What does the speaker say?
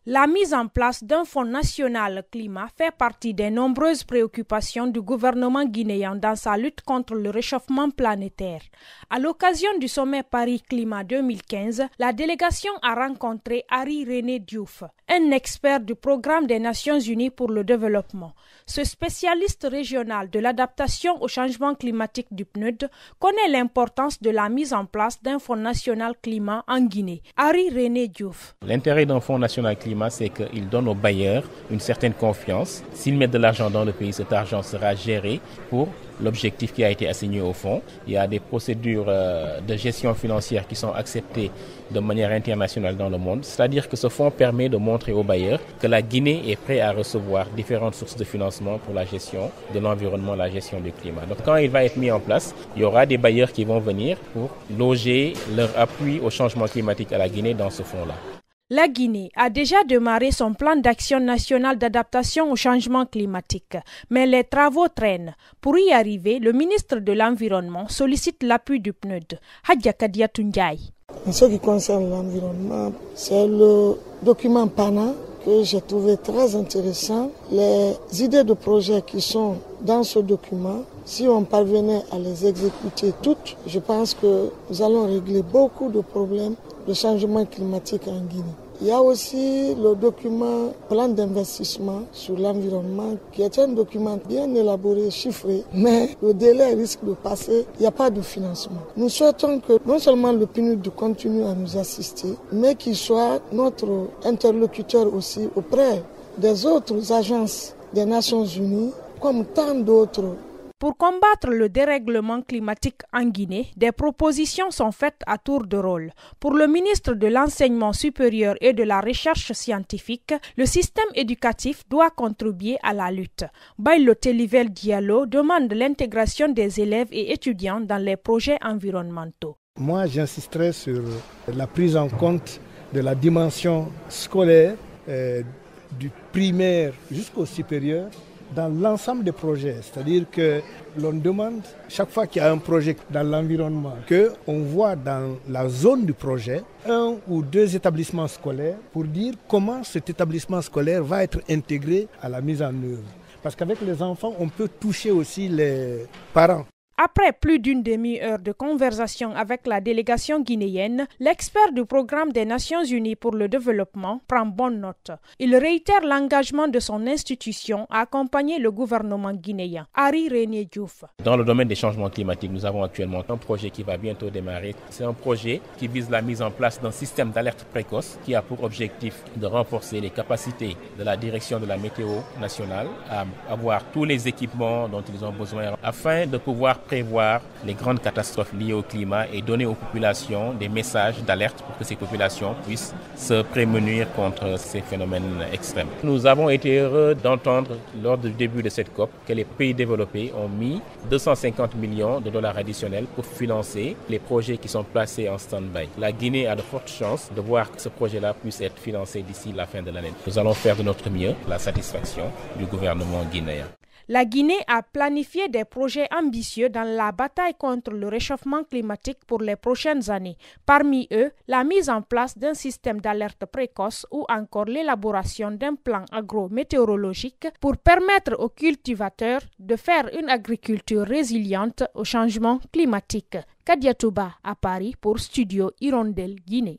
La mise en place d'un fonds national climat fait partie des nombreuses préoccupations du gouvernement guinéen dans sa lutte contre le réchauffement planétaire. À l'occasion du sommet Paris Climat 2015, la délégation a rencontré Henri René Diouf, un expert du programme des Nations Unies pour le développement. Ce spécialiste régional de l'adaptation au changement climatique du PNUD connaît l'importance de la mise en place d'un fonds national climat en Guinée. Henri René Diouf. L'intérêt d'un fonds national climat, c'est qu'il donne aux bailleurs une certaine confiance. S'ils mettent de l'argent dans le pays, cet argent sera géré pour l'objectif qui a été assigné au fonds. Il y a des procédures de gestion financière qui sont acceptées de manière internationale dans le monde. C'est-à-dire que ce fonds permet de montrer aux bailleurs que la Guinée est prête à recevoir différentes sources de financement pour la gestion de l'environnement, la gestion du climat. Donc quand il va être mis en place, il y aura des bailleurs qui vont venir pour loger leur appui au changement climatique à la Guinée dans ce fonds-là. La Guinée a déjà démarré son plan d'action national d'adaptation au changement climatique, mais les travaux traînent. Pour y arriver, le ministre de l'Environnement sollicite l'appui du PNUD. Hadja Kadiatou Ndiaye. En ce qui concerne l'environnement, c'est le document PANA que j'ai trouvé très intéressant. Les idées de projet qui sont dans ce document, si on parvenait à les exécuter toutes, je pense que nous allons régler beaucoup de problèmes de changement climatique en Guinée. Il y a aussi le document plan d'investissement sur l'environnement qui est un document bien élaboré, chiffré, mais le délai risque de passer, il n'y a pas de financement. Nous souhaitons que non seulement le PNUD continue à nous assister, mais qu'il soit notre interlocuteur aussi auprès des autres agences des Nations Unies, comme tant d'autres. Pour combattre le dérèglement climatique en Guinée, des propositions sont faites à tour de rôle. Pour le ministre de l'Enseignement supérieur et de la Recherche scientifique, le système éducatif doit contribuer à la lutte. Bailo Telivel Diallo demande l'intégration des élèves et étudiants dans les projets environnementaux. Moi, j'insisterai sur la prise en compte de la dimension scolaire du primaire jusqu'au supérieur dans l'ensemble des projets, c'est-à-dire que l'on demande chaque fois qu'il y a un projet dans l'environnement qu'on voit dans la zone du projet 1 ou 2 établissements scolaires pour dire comment cet établissement scolaire va être intégré à la mise en œuvre. Parce qu'avec les enfants, on peut toucher aussi les parents. Après plus d'une demi-heure de conversation avec la délégation guinéenne, l'expert du programme des Nations Unies pour le développement prend bonne note. Il réitère l'engagement de son institution à accompagner le gouvernement guinéen. Henri René Diouf. Dans le domaine des changements climatiques, nous avons actuellement un projet qui va bientôt démarrer. C'est un projet qui vise la mise en place d'un système d'alerte précoce qui a pour objectif de renforcer les capacités de la direction de la météo nationale à avoir tous les équipements dont ils ont besoin afin de pouvoir prévoir les grandes catastrophes liées au climat et donner aux populations des messages d'alerte pour que ces populations puissent se prémunir contre ces phénomènes extrêmes. Nous avons été heureux d'entendre lors du début de cette COP que les pays développés ont mis 250 millions de dollars additionnels pour financer les projets qui sont placés en stand-by. La Guinée a de fortes chances de voir que ce projet-là puisse être financé d'ici la fin de l'année. Nous allons faire de notre mieux pour la satisfaction du gouvernement guinéen. La Guinée a planifié des projets ambitieux dans la bataille contre le réchauffement climatique pour les prochaines années. Parmi eux, la mise en place d'un système d'alerte précoce ou encore l'élaboration d'un plan agrométéorologique pour permettre aux cultivateurs de faire une agriculture résiliente au changement climatique. Kadiatouba à Paris pour Studio Hirondelle Guinée.